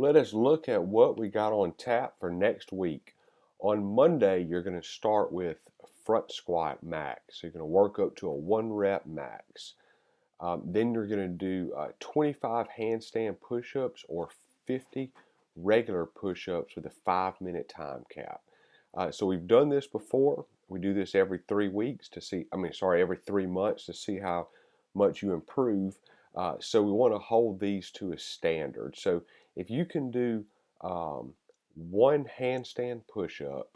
Let us look at what we got on tap for next week. On Monday, you're going to start with front squat max. So you're going to work up to a 1 rep max. Then you're going to do 25 handstand push-ups or 50 regular push-ups with a 5-minute time cap. So we've done this before. We do this every 3 weeks to see, every 3 months to see how much you improve. So we want to hold these to a standard. So if you can do um, one handstand push-up,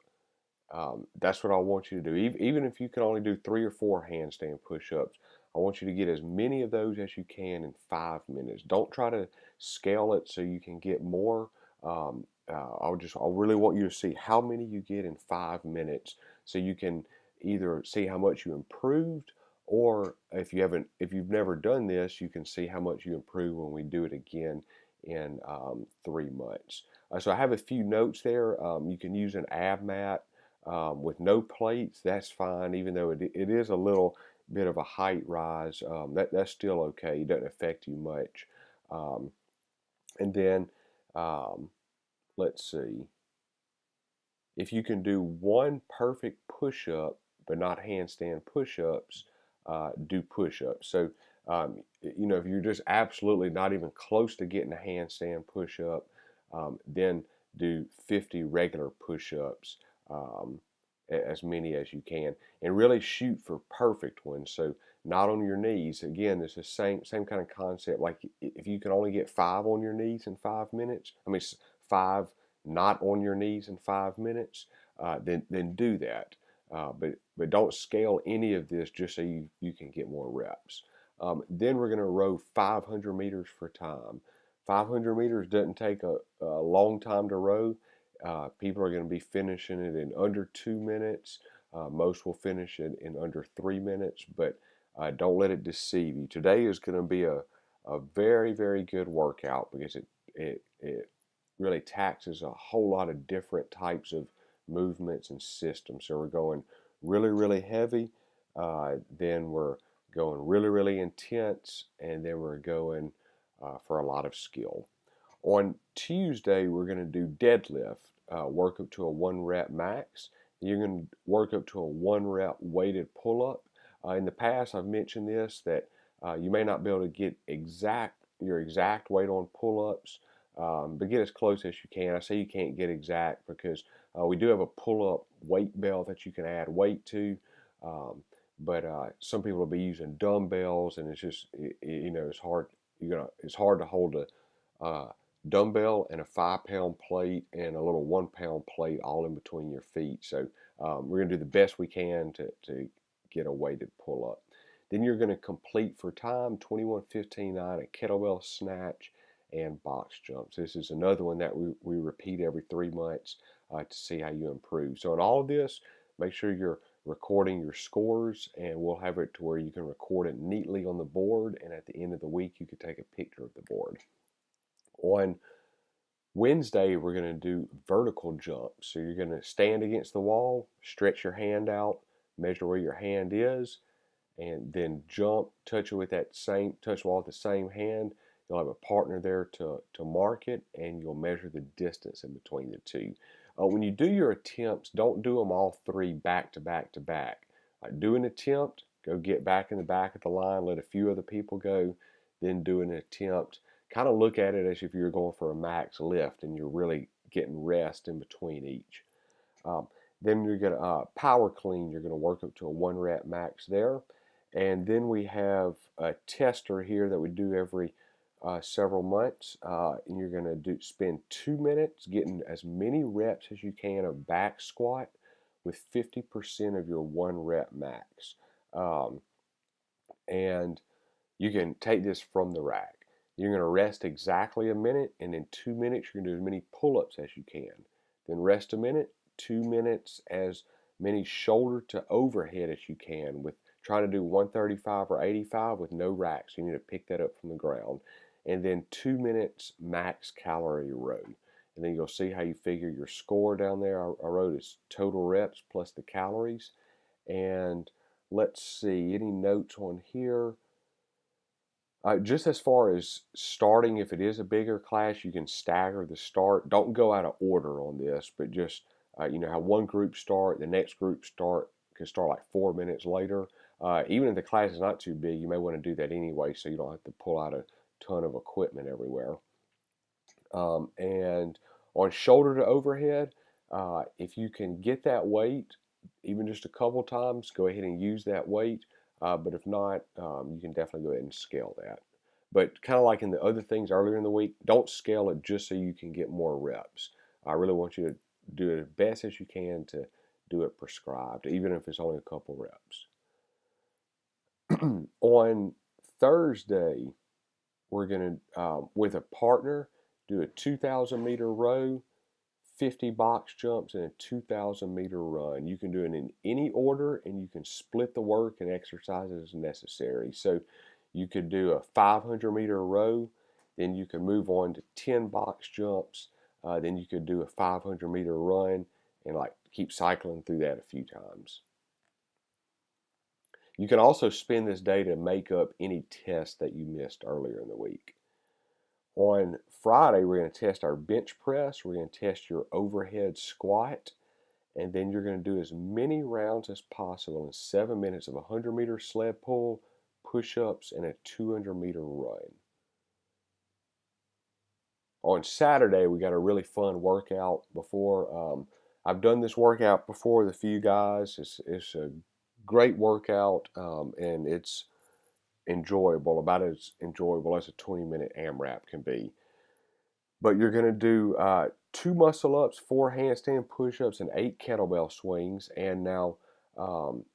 that's what I want you to do. Even if you can only do 3 or 4 handstand push-ups, I want you to get as many of those as you can in 5 minutes. Don't try to scale it so you can get more. I really want you to see how many you get in 5 minutes, so you can either see how much you improved, or if you've never done this, you can see how much you improve when we do it again in 3 months. So I have a few notes there. You can use an ab mat with no plates. That's fine, even though it is a little bit of a height rise. That's still okay. It doesn't affect you much. Um, and then um, let's see. If you can do one perfect push-up, but not handstand push-ups, do push-ups. So, if you're just absolutely not even close to getting a handstand push-up, then do 50 regular push-ups, um, as many as you can, and really shoot for perfect ones. So, not on your knees. Again, it's the same kind of concept. Like if you can only get 5 on your knees in 5 minutes, five not on your knees in 5 minutes, then do that. But don't scale any of this just so you can get more reps. Then we're going to row 500 meters for time. 500 meters doesn't take a long time to row. People are going to be finishing it in under 2 minutes. Most will finish it in under 3 minutes, but don't let it deceive you. Today is going to be a very, very good workout because it really taxes a whole lot of different types of movements and systems. So we're going really, really heavy, then we're going really, really intense, and then we're going for a lot of skill. On Tuesday, we're going to do deadlift, work up to a 1 rep max. You're going to work up to a 1 rep weighted pull up. In the past, I've mentioned this that you may not be able to get your exact weight on pull ups, but get as close as you can. I say you can't get exact because we do have a pull up weight belt that you can add weight to. Um, but some people will be using dumbbells, and it's just it's hard. It's hard to hold a dumbbell and a 5 pound plate and a little 1 pound plate all in between your feet. So we're going to do the best we can to get a weighted pull up. Then you're going to complete for time 21, 15, 9 a kettlebell snatch and box jumps. This is another one that we repeat every 3 months to see how you improve. So in all of this, make sure you're recording your scores, and we'll have it to where you can record it neatly on the board, and at the end of the week you can take a picture of the board. On Wednesday, we're going to do vertical jumps. So you're going to stand against the wall, stretch your hand out, measure where your hand is, and then jump, touch it with touch the wall with the same hand. You'll have a partner there to mark it, and you'll measure the distance in between the two. When you do your attempts, don't do them all three back to back to back. Do an attempt, go get back in the back of the line, let a few other people go, then do an attempt. Kind of look at it as if you're going for a max lift and you're really getting rest in between each. Um, then you're going to power clean. You're going to work up to a 1 rep max there. And then we have a tester here that we do every several months. And you're going to spend 2 minutes getting as many reps as you can of back squat with 50% of your 1 rep max. Um, and you can take this from the rack. You're going to rest exactly a minute, and in 2 minutes, you're going to do as many pull ups as you can. Then rest a minute, 2 minutes, as many shoulder to overhead as you can, with trying to do 135 or 85 with no racks. You need to pick that up from the ground. And then 2 minutes max calorie row. And then you'll see how you figure your score down there. I wrote as total reps plus the calories. And let's see, any notes on here? Just as far as starting, if it is a bigger class, you can stagger the start. Don't go out of order on this, but just have one group start, the next group can start like 4 minutes later. Even if the class is not too big, you may want to do that anyway, so you don't have to pull out a ton of equipment everywhere. And on shoulder to overhead, if you can get that weight, even just a couple times, go ahead and use that weight. But if not, you can definitely go ahead and scale that. But kind of like in the other things earlier in the week, don't scale it just so you can get more reps. I really want you to do it as best as you can to do it prescribed, even if it's only a couple reps. On Thursday, we're going to, with a partner, do a 2,000-meter row, 50 box jumps, and a 2,000-meter run. You can do it in any order, and you can split the work and exercises as necessary. So you could do a 500-meter row, then you can move on to 10 box jumps, then you could do a 500-meter run, and like keep cycling through that a few times. You can also spend this day to make up any tests that you missed earlier in the week. On Friday, we're going to test our bench press. We're going to test your overhead squat. And then you're going to do as many rounds as possible in 7 minutes of a 100-meter sled pull, push-ups, and a 200-meter run. On Saturday, we got a really fun workout before. I've done this workout before with a few guys. It's a great workout, and it's enjoyable, about as enjoyable as a 20-minute AMRAP can be. But you're going to do 2 muscle ups, 4 handstand push-ups, and 8 kettlebell swings. And now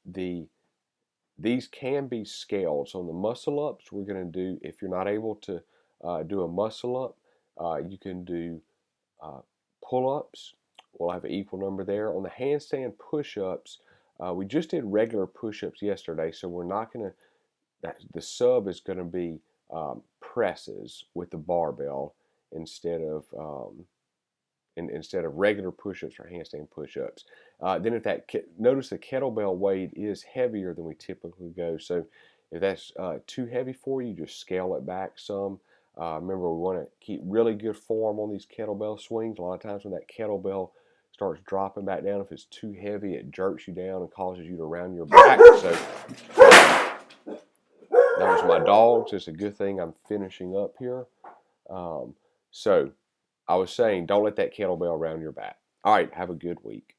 these can be scaled. So on the muscle ups, we're going to do, if you're not able to do a muscle up, you can do pull-ups. We'll have an equal number there. On the handstand push-ups, we just did regular push-ups yesterday, so we're not going to, the sub is going to be presses with the barbell instead of regular push-ups or handstand push-ups. Then if notice the kettlebell weight is heavier than we typically go, so if that's too heavy for you, just scale it back some. Remember, we want to keep really good form on these kettlebell swings. A lot of times when that kettlebell starts dropping back down, if it's too heavy, it jerks you down and causes you to round your back. So that was my dogs. It's a good thing I'm finishing up here. So I was saying, don't let that kettlebell round your back. All right, have a good week.